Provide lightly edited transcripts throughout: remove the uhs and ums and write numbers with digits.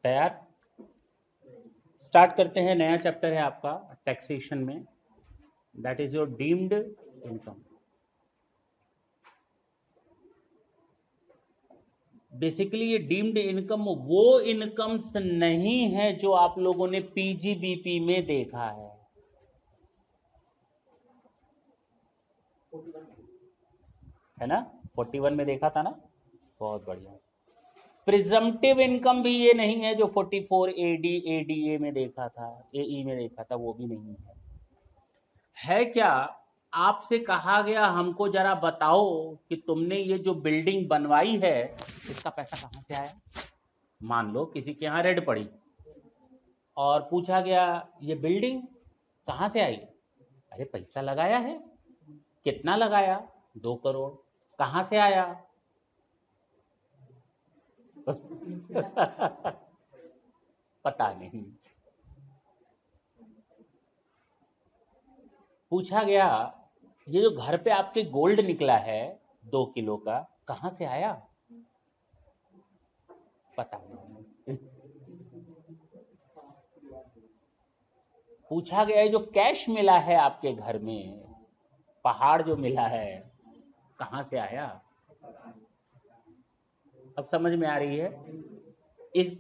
तैयार? स्टार्ट करते हैं। नया चैप्टर है आपका टैक्सेशन में, that is your deemed income. Basically ये डीम्ड इनकम वो इनकम्स नहीं है जो आप लोगों ने पीजीबीपी में देखा है ना? 41 में देखा था ना? बहुत बढ़िया। प्रिजम्पटिव इनकम भी ये नहीं है जो 44 एडीए में देखा था, एई में देखा था, वो भी नहीं है क्या? आपसे कहा गया हमको जरा बताओ कि तुमने ये जो बिल्डिंग बनवाई है इसका पैसा कहां से आया। मान लो किसी के यहाँ रेड पड़ी और पूछा गया ये बिल्डिंग कहां से आई। अरे पैसा लगाया है। कितना लगाया? 2 करोड़। कहां से आया? पता नहीं। पूछा गया ये जो घर पे आपके गोल्ड निकला है 2 किलो का, कहां से आया? पता नहीं। पूछा गया है जो कैश मिला है आपके घर में, पहाड़ जो मिला है, कहां से आया? अब समझ में आ रही है?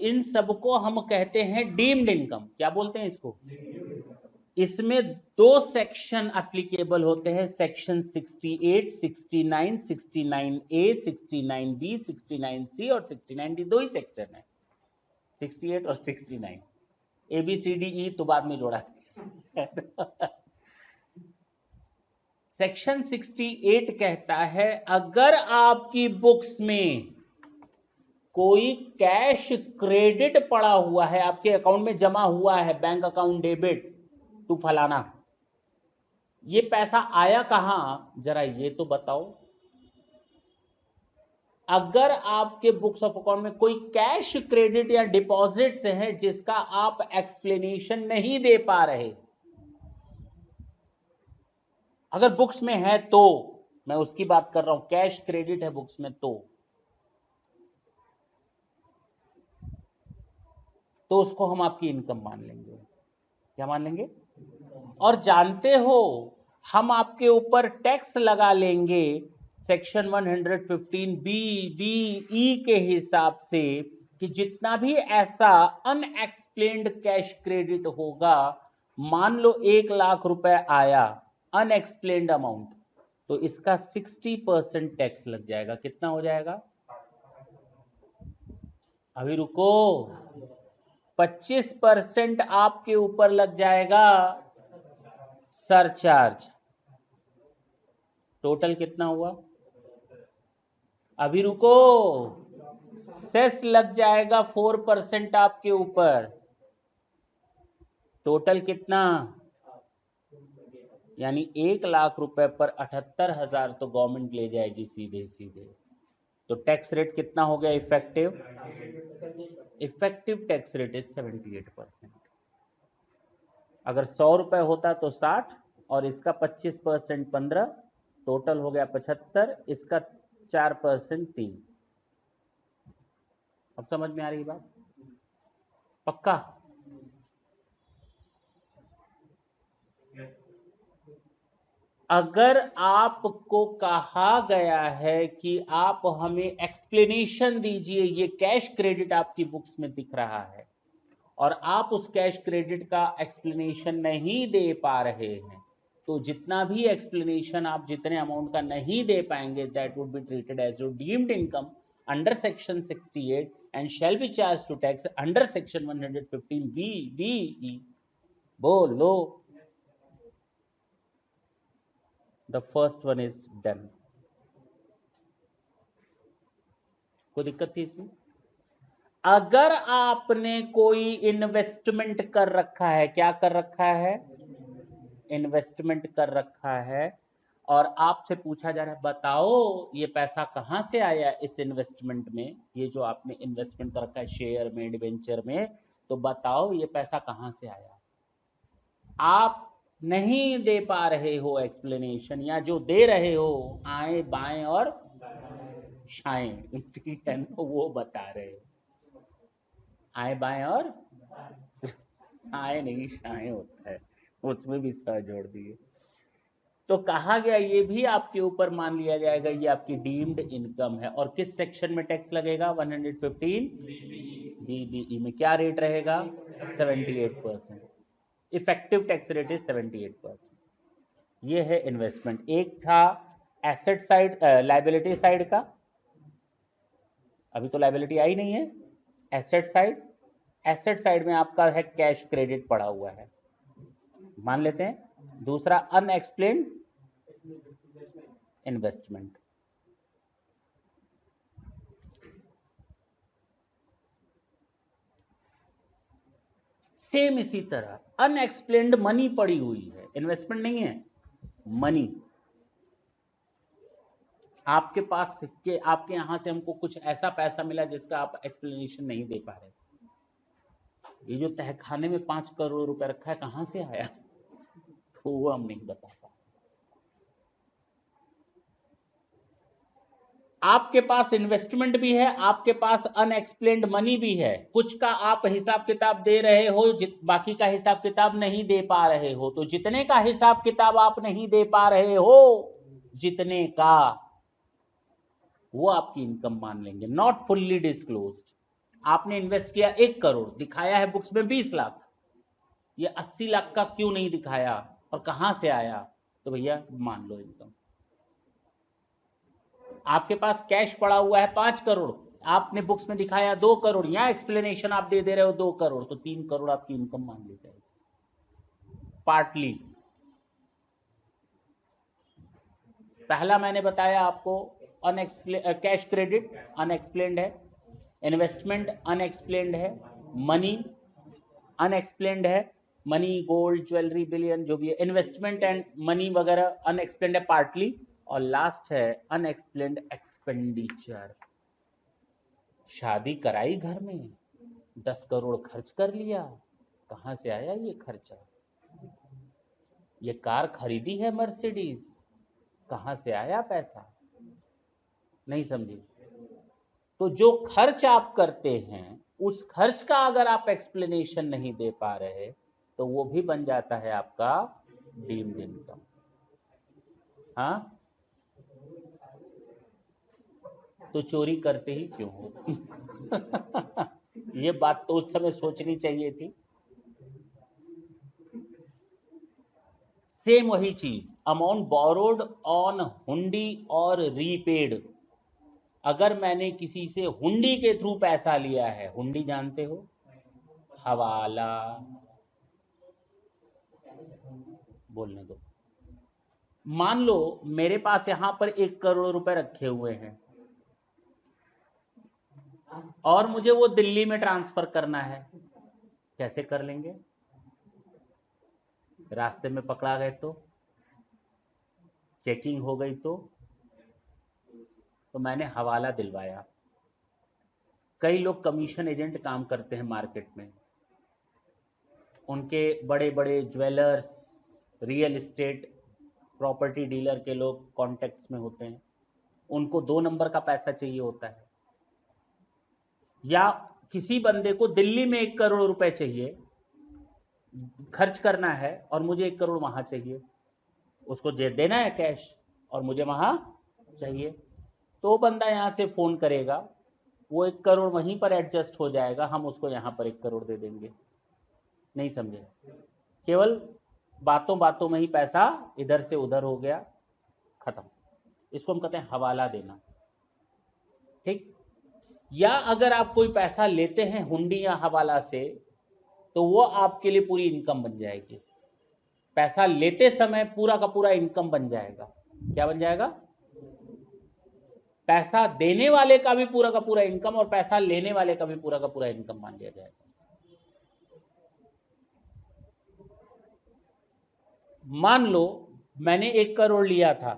इन सबको हम कहते हैं डीम्ड इनकम। क्या बोलते हैं इसको? इसमें 2 सेक्शन एप्लीकेबल होते हैं, सेक्शन 68, 69, 69A, 69B, 69C और 69D। 2 ही सेक्शन है, 68 और 69। ABCDE तो बाद में जोड़ा सेक्शन 68 कहता है अगर आपकी बुक्स में कोई कैश क्रेडिट पड़ा हुआ है, आपके अकाउंट में जमा हुआ है, बैंक अकाउंट डेबिट टू फलाना, ये पैसा आया कहां, जरा ये तो बताओ। अगर आपके बुक्स ऑफ अकाउंट में कोई कैश क्रेडिट या डिपॉजिट्स है जिसका आप एक्सप्लेनेशन नहीं दे पा रहे, अगर बुक्स में है तो, मैं उसकी बात कर रहा हूं, कैश क्रेडिट है बुक्स में तो उसको हम आपकी इनकम मान लेंगे। क्या मान लेंगे? और जानते हो हम आपके ऊपर टैक्स लगा लेंगे सेक्शन 115 BBE के हिसाब से कि जितना भी ऐसा अनएक्सप्लेन्ड कैश क्रेडिट होगा, मान लो 1 लाख रुपए आया अनएक्सप्लेन्ड अमाउंट, तो इसका 60% टैक्स लग जाएगा। कितना हो जाएगा? अभी रुको, 25% आपके ऊपर लग जाएगा सरचार्ज। टोटल कितना हुआ? अभी रुको, सेस लग जाएगा 4% आपके ऊपर। टोटल कितना? यानी 1 लाख रुपए पर 78,000 तो गवर्नमेंट ले जाएगी सीधे सीधे। तो टैक्स रेट कितना हो गया effective? Effective tax rate is 78%। अगर 100 रुपए होता तो 60 और इसका 25% 15, टोटल हो गया 75, इसका 4% 3। अब समझ में आ रही बात? पक्का? अगर आपको कहा गया है कि आप हमें एक्सप्लेनेशन दीजिए, ये कैश क्रेडिट आपकी बुक्स में दिख रहा है और आप उस कैश क्रेडिट का एक्सप्लेनेशन नहीं दे पा रहे हैं, तो जितना भी एक्सप्लेनेशन आप जितने अमाउंट का नहीं दे पाएंगे, that would be treated as your deemed income under section 68 and shall be charge to tax under section 115 BBE। बोलो, the first one is done. कोई दिक्कत थी इसमें? अगर आपने कोई इन्वेस्टमेंट कर रखा है, क्या कर रखा है? इन्वेस्टमेंट कर रखा है और आपसे पूछा जा रहा है बताओ ये पैसा कहां से आया इस इन्वेस्टमेंट में, ये जो आपने इन्वेस्टमेंट कर रखा है शेयर में, डिवेंचर में, तो बताओ ये पैसा कहां से आया। आप नहीं दे पा रहे हो एक्सप्लेनेशन, या जो दे रहे हो आए बाएं और शाएं, ठीक है ना, वो बता रहे हो। आए बाएं और साए नहीं शाए होता है, उसमें भी स जोड़ दिए। तो कहा गया ये भी आपके ऊपर मान लिया जाएगा ये आपकी डीम्ड इनकम है। और किस सेक्शन में टैक्स लगेगा? 115 बीबीई में क्या रेट रहेगा? 78%। Effective tax rate is 78%। ये है इन्वेस्टमेंट। एक था एसेट साइड, लाइबिलिटी साइड का, अभी तो लाइबिलिटी आई नहीं है। एसेट साइड, एसेट साइड में आपका है कैश क्रेडिट पड़ा हुआ है, मान लेते हैं। दूसरा अनएक्सप्लेन्ड इन्वेस्टमेंट। सेम इसी तरह अनएक्सप्लेन्ड मनी पड़ी हुई है, इन्वेस्टमेंट नहीं है, मनी। आपके पास के आपके यहां से हमको कुछ ऐसा पैसा मिला जिसका आप एक्सप्लेनेशन नहीं दे पा रहे। ये जो तहखाने में 5 करोड़ रुपए रखा है कहां से आया, तो वो हम नहीं बता पा। आपके पास इन्वेस्टमेंट भी है, आपके पास अनएक्सप्लेन्ड मनी भी है। कुछ का आप हिसाब किताब दे रहे हो, बाकी का हिसाब किताब नहीं दे पा रहे हो। तो जितने का हिसाब किताब आप नहीं दे पा रहे हो, जितने का, वो आपकी इनकम मान लेंगे। Not fully disclosed. आपने इन्वेस्ट किया 1 करोड़, दिखाया है बुक्स में 20 लाख, ये 80 लाख का क्यों नहीं दिखाया और कहां से आया? तो भैया मान लो इनकम। आपके पास कैश पड़ा हुआ है 5 करोड़, आपने बुक्स में दिखाया 2 करोड़, यहां एक्सप्लेनेशन आप दे रहे हो 2 करोड़, तो 3 करोड़ आपकी इनकम मान ली जाएगी पार्टली। पहला मैंने बताया आपको, कैश क्रेडिट अनएक्सप्लेन्ड है, इन्वेस्टमेंट अनएक्सप्लेन्ड है, मनी अनएक्सप्लेन्ड है, मनी गोल्ड ज्वेलरी बिलियन जो भी है, इन्वेस्टमेंट एंड मनी वगैरह अनएक्सप्लेन्ड है पार्टली। और लास्ट है अनएक्सप्लेन्ड एक्सपेंडिचर। शादी कराई घर में, 10 करोड़ खर्च कर लिया, कहां से आया ये खर्चा? ये कार खरीदी है मर्सिडीज, कहां से आया पैसा? नहीं समझे? तो जो खर्च आप करते हैं उस खर्च का अगर आप एक्सप्लेनेशन नहीं दे पा रहे तो वो भी बन जाता है आपका डीम्ड इनकम। हाँ, तो चोरी करते ही क्यों हो? ये बात तो उस समय सोचनी चाहिए थी। सेम वही चीज, अमाउंट बोरोड ऑन हुंडी और रीपेड। अगर मैंने किसी से हुंडी के थ्रू पैसा लिया है, हुंडी जानते हो, हवाला, बोलने दो। मान लो मेरे पास यहां पर 1 करोड़ रुपए रखे हुए हैं और मुझे वो दिल्ली में ट्रांसफर करना है, कैसे कर लेंगे? रास्ते में पकड़ा गए तो, चेकिंग हो गई तो मैंने हवाला दिलवाया। कई लोग कमीशन एजेंट काम करते हैं मार्केट में, उनके बड़े बड़े jewellers, real estate, property dealer के लोग कॉन्टेक्ट्स में होते हैं, उनको 2 नंबर का पैसा चाहिए होता है। या किसी बंदे को दिल्ली में 1 करोड़ रुपए चाहिए, खर्च करना है और मुझे 1 करोड़ वहां चाहिए, उसको देना है कैश और मुझे वहां चाहिए, तो बंदा यहां से फोन करेगा, वो 1 करोड़ वहीं पर एडजस्ट हो जाएगा, हम उसको यहां पर 1 करोड़ दे देंगे। नहीं समझे? केवल बातों बातों में ही पैसा इधर से उधर हो गया, खत्म। इसको हम कहते हैं हवाला देना। ठीक। या अगर आप कोई पैसा लेते हैं हुंडी या हवाला से, तो वो आपके लिए पूरी इनकम बन जाएगी। पैसा लेते समय पूरा का पूरा इनकम बन जाएगा। क्या बन जाएगा? पैसा देने वाले का भी पूरा का पूरा इनकम और पैसा लेने वाले का भी पूरा का पूरा इनकम मान लिया जाएगा। मान लो मैंने 1 करोड़ लिया था,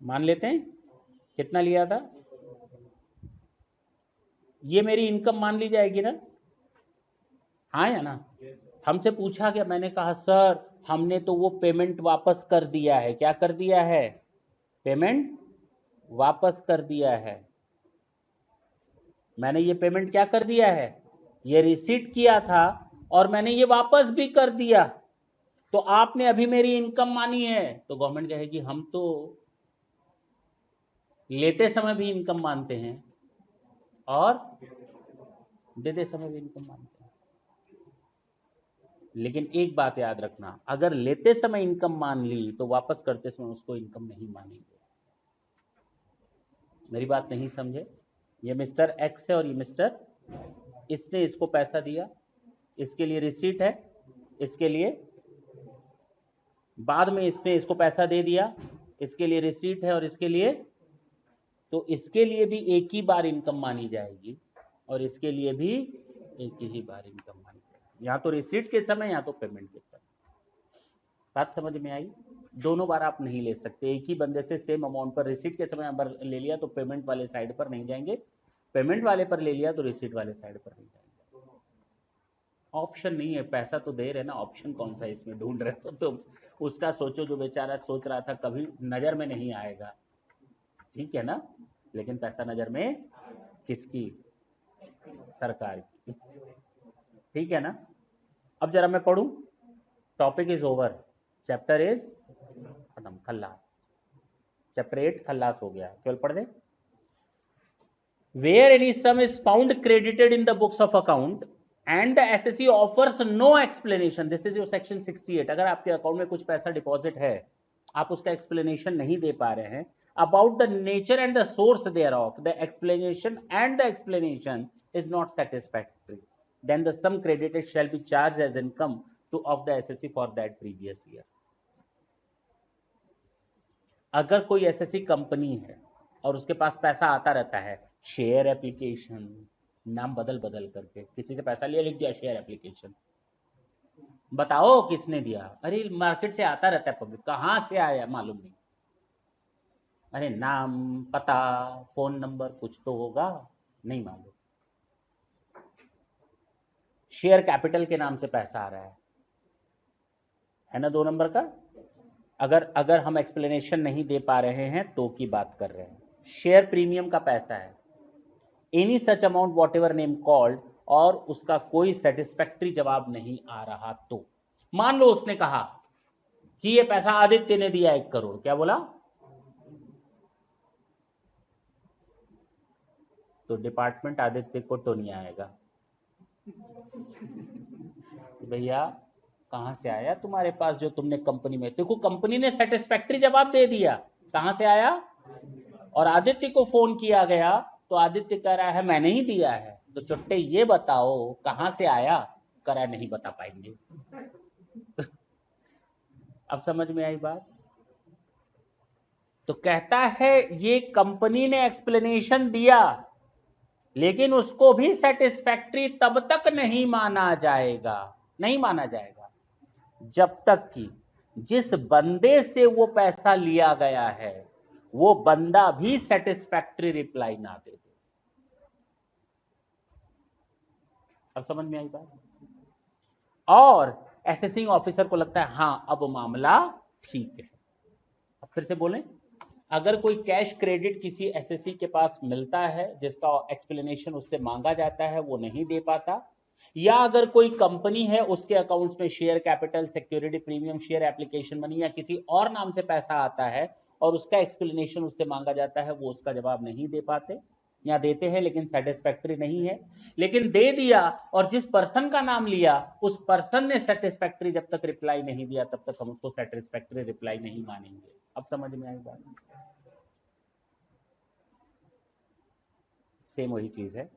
मान लेते हैं कितना लिया था, ये मेरी इनकम मान ली जाएगी ना? हाँ या ना? हमसे पूछा गया, मैंने कहा सर हमने तो वो पेमेंट वापस कर दिया है। क्या कर दिया है? पेमेंट वापस कर दिया है। मैंने ये पेमेंट क्या कर दिया है? ये रिसीट किया था और मैंने ये वापस भी कर दिया, तो आपने अभी मेरी इनकम मानी है। तो गवर्नमेंट कहेगी हम तो लेते समय भी इनकम मानते हैं और देते समय भी इनकम मानते हैं। लेकिन एक बात याद रखना, अगर लेते समय इनकम मान ली तो वापस करते समय उसको इनकम नहीं मानेंगे। मेरी बात नहीं समझे? ये मिस्टर एक्स है और ये मिस्टर, इसने इसको पैसा दिया, इसके लिए रिसीट है, इसके लिए बाद में इसने इसको पैसा दे दिया, इसके लिए रिसीट है और इसके लिए, तो इसके लिए भी एक ही बार इनकम मानी जाएगी और इसके लिए भी एक ही बार इनकम मानी जाएगी, या तो रिसीट के समय या तो पेमेंट के समय। बात समझ में आई? दोनों बार आप नहीं ले सकते। एक ही बंदे से सेम अमाउंट पर रिसीट के समय अगर ले लिया तो पेमेंट वाले साइड पर नहीं जाएंगे, पेमेंट वाले पर ले लिया तो रिसीट वाले साइड पर नहीं जाएंगे। ऑप्शन नहीं है, पैसा तो दे रहे ना, ऑप्शन कौन सा इसमें ढूंढ रहे हो? तो उसका सोचो, जो बेचारा सोच रहा था कभी नजर में नहीं आएगा, ठीक है ना? लेकिन पैसा नजर में किसकी? सरकार की, ठीक है ना? अब जरा मैं पढ़ूं, topic is over, chapter is खत्म, खल्लास। चैप्टर 8 खल्लास हो गया, केवल पढ़ दे। Where any sum is found credited in the books of account and the SSE offers no explanation, this is your section 68। अगर आपके अकाउंट में कुछ पैसा डिपॉजिट है, आप उसका एक्सप्लेनेशन नहीं दे पा रहे हैं, about the nature and the source thereof, the explanation is not satisfactory, then the sum credited shall be charged as income to of the SSE for that previous year। अगर कोई SSC company है और उसके पास पैसा आता रहता है, share application, नाम बदल बदल करके, किसी से पैसा लिया, लिख दिया शेयर एप्लीकेशन, बताओ किसने दिया? अरे मार्केट से आता रहता है पब्लिक, कहां से आया मालूम नहीं, अरे नाम पता फोन नंबर कुछ तो होगा, नहीं मालूम। शेयर कैपिटल के नाम से पैसा आ रहा है ना, 2 नंबर का। अगर हम एक्सप्लेनेशन नहीं दे पा रहे हैं तो की बात कर रहे हैं। शेयर प्रीमियम का पैसा है, any such amount what ever name called, और उसका कोई सेटिस्फैक्ट्री जवाब नहीं आ रहा, तो मान लो उसने कहा कि ये पैसा आदित्य ने दिया 1 करोड़, क्या बोला? तो डिपार्टमेंट आदित्य को तो नहीं आएगा, भैया कहां से आया तुम्हारे पास जो तुमने कंपनी में, देखो कंपनी ने सेटिस्फैक्ट्री जवाब दे दिया, कहां से आया? और आदित्य को फोन किया गया तो आदित्य कह रहा है मैंने ही दिया है, तो चुट्टे ये बताओ कहां से आया? करा नहीं बता पाएंगे। अब समझ में आई बात? तो कहता है ये कंपनी ने एक्सप्लेनेशन दिया, लेकिन उसको भी सेटिस्फैक्ट्री तब तक नहीं माना जाएगा, नहीं माना जाएगा जब तक कि जिस बंदे से वो पैसा लिया गया है वो बंदा भी सेटिस्फैक्ट्री रिप्लाई ना दे दे। अब समझ में आई बात? और एसेसिंग ऑफिसर को लगता है हाँ अब मामला ठीक है। अब फिर से बोलें, अगर कोई कैश क्रेडिट किसी एसएससी के पास मिलता है जिसका एक्सप्लेनेशन उससे मांगा जाता है, वो नहीं दे पाता, या अगर कोई कंपनी है उसके अकाउंट्स में share capital, security premium, share application money या किसी और नाम से पैसा आता है और उसका एक्सप्लेनेशन उससे मांगा जाता है, वो उसका जवाब नहीं दे पाते, या देते हैं लेकिन सेटिस्फैक्ट्री नहीं है, लेकिन दे दिया और जिस पर्सन का नाम लिया उस पर्सन ने सेटिस्फैक्ट्री जब तक रिप्लाई नहीं दिया तब तक हम उसको सेटिस्फैक्ट्री रिप्लाई नहीं मानेंगे। अब समझ में आई बात? सेम वही चीज है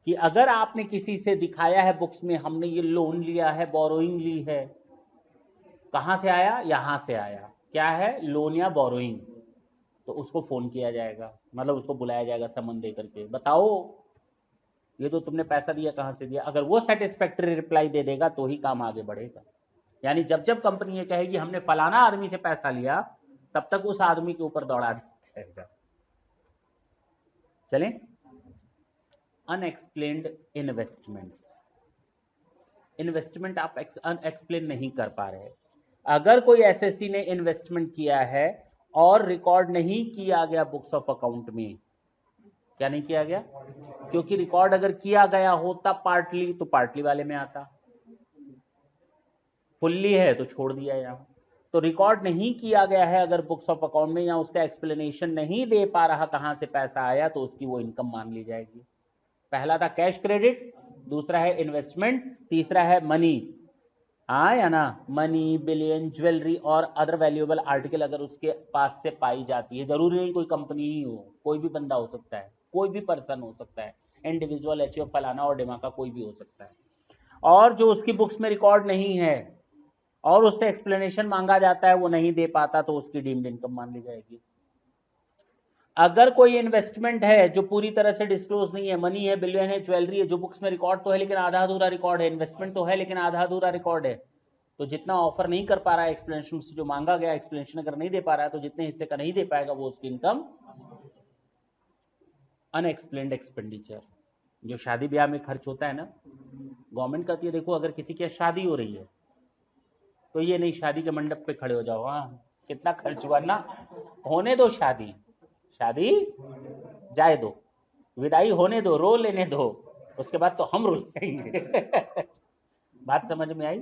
कि अगर आपने किसी से दिखाया है बुक्स में हमने ये लोन लिया है, बोरोइंग ली है, कहां से आया? यहां से आया, क्या है? लोन या बोरोइंग, तो उसको फोन किया जाएगा, मतलब उसको बुलाया जाएगा समन दे करके, बताओ ये तो तुमने पैसा दिया कहां से दिया। अगर वो सेटिस्फैक्ट्री रिप्लाई दे देगा तो ही काम आगे बढ़ेगा। यानी जब जब कंपनी ये कहेगी हमने फलाना आदमी से पैसा लिया, तब तक उस आदमी के ऊपर दौड़ा दिया जाएगा। चलें, अनएक्सप्लेन्ड इन्वेस्टमेंट्स, इन्वेस्टमेंट आप अनएक्सप्लेन नहीं कर पा रहे। अगर कोई एसएससी ने इन्वेस्टमेंट किया है और रिकॉर्ड नहीं किया गया बुक्स ऑफ अकाउंट में, क्या नहीं किया गया? क्योंकि रिकॉर्ड अगर किया गया होता पार्टली तो पार्टली वाले में आता, फुल्ली है तो छोड़ दिया यहां। तो रिकॉर्ड नहीं किया गया है अगर बुक्स ऑफ अकाउंट में, या उसका एक्सप्लेनेशन नहीं दे पा रहा कहां से पैसा आया, तो उसकी वो इनकम मान ली जाएगी। पहला था कैश क्रेडिट, दूसरा है इन्वेस्टमेंट, तीसरा है मनी। हाँ या ना? मनी, बिलियन, ज्वेलरी और अदर वैल्यूएबल आर्टिकल अगर उसके पास से पाई जाती है, जरूरी नहीं कोई कंपनी ही हो, कोई भी बंदा हो सकता है, कोई भी पर्सन हो सकता है, इंडिविजुअल, एचओ, फलाना और डिमाका, कोई भी हो सकता है, और जो उसकी बुक्स में रिकॉर्ड नहीं है और उससे एक्सप्लेनेशन मांगा जाता है, वो नहीं दे पाता, तो उसकी डीम्ड इनकम मान ली जाएगी। अगर कोई इन्वेस्टमेंट है जो पूरी तरह से डिस्क्लोज नहीं है, मनी है, बिलियन है, ज्वेलरी है, जो बुक्स में रिकॉर्ड तो है लेकिन आधा अधूरा रिकॉर्ड है, इन्वेस्टमेंट तो है लेकिन आधा अधूरा रिकॉर्ड है, तो जितना ऑफर नहीं कर पा रहा है एक्सप्लेनेशन से, जो मांगा गया एक्सप्लेनेशन अगर नहीं दे पा रहा है, तो जितने हिस्से का नहीं दे पाएगा वो उसकी इनकम अनएक्सप्लेन्ड एक्सपेंडिचर। जो शादी ब्याह में खर्च होता है ना, गवर्नमेंट कहती है देखो अगर किसी की शादी हो रही है तो ये नहीं शादी के मंडप पे खड़े हो जाओ, हाँ कितना खर्च हुआ ना, होने दो शादी, शादी जाए दो, विदाई होने दो, रो लेने दो, उसके बाद तो हम रो लेंगे। बात समझ में आई?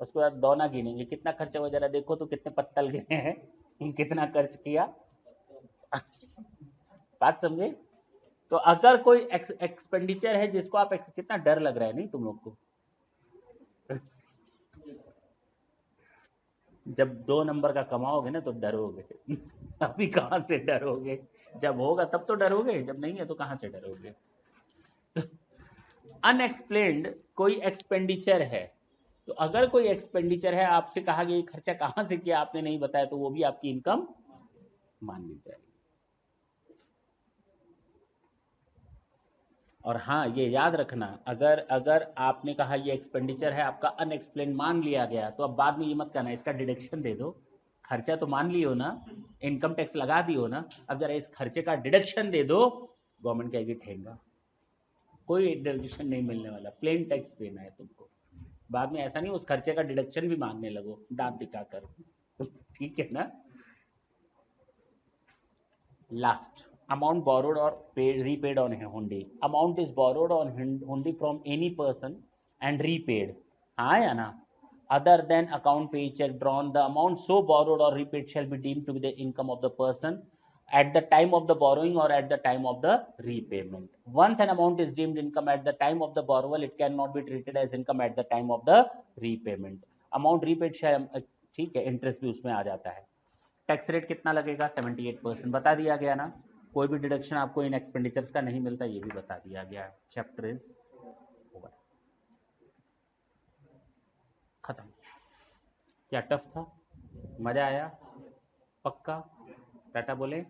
उसके बाद दौना गिनेंगे कितना खर्चा हुआ, जरा देखो तो कितने पत्तल गिने हैं, कितना खर्च किया। बात समझे? तो अगर कोई एक्सपेंडिचर है जिसको आप कितना डर लग रहा है नहीं तुम लोग को, जब 2 नंबर का कमाओगे ना तो डरोगे। अभी कहां से डरोगे? जब होगा तब तो डरोगे, जब नहीं है तो कहां से डरोगे? अनएक्सप्लेन्ड कोई एक्सपेंडिचर है, तो अगर कोई एक्सपेंडिचर है आपसे कहा गया खर्चा कहां से किया आपने नहीं बताया, तो वो भी आपकी इनकम मान ली जाएगी। और हाँ ये याद रखना, अगर अगर आपने कहा ये एक्सपेंडिचर है आपका अनएक्सप्लेन मान लिया गया, तो अब बाद में ये मत कहना इसका डिडक्शन दे दो, खर्चा तो मान लियो ना, इनकम टैक्स लगा दियो ना, अब जरा इस खर्चे का डिडक्शन दे दो, गवर्नमेंट कहेगी ठेंगा, कोई डिडक्शन नहीं मिलने वाला, प्लेन टैक्स देना है तुमको। बाद में ऐसा नहीं उस खर्चे का डिडक्शन भी मांगने लगो दांत दिखाकर। ठीक है ना? Last, amount borrowed or paid, repaid on hundi. Amount is borrowed on hundi from any person and repaid. हाँ या ना? Other than account paycheck drawn, the amount so borrowed or repaid shall be deemed to be the income of the person at the time of the borrowing or at the time of the repayment. Once an amount is deemed income at the time of the borrowal, it cannot be treated as income at the time of the repayment. Amount repaid shall, ठीक है, interest भी उसमें आ जाता है। Tax rate कितना लगेगा? 78% बता दिया गया ना, कोई भी डिडक्शन आपको इन एक्सपेंडिचर्स का नहीं मिलता, ये भी बता दिया गया। चैप्टर इज ओवर, खत्म। क्या टफ था? मजा आया? पक्का? टाटा बोले।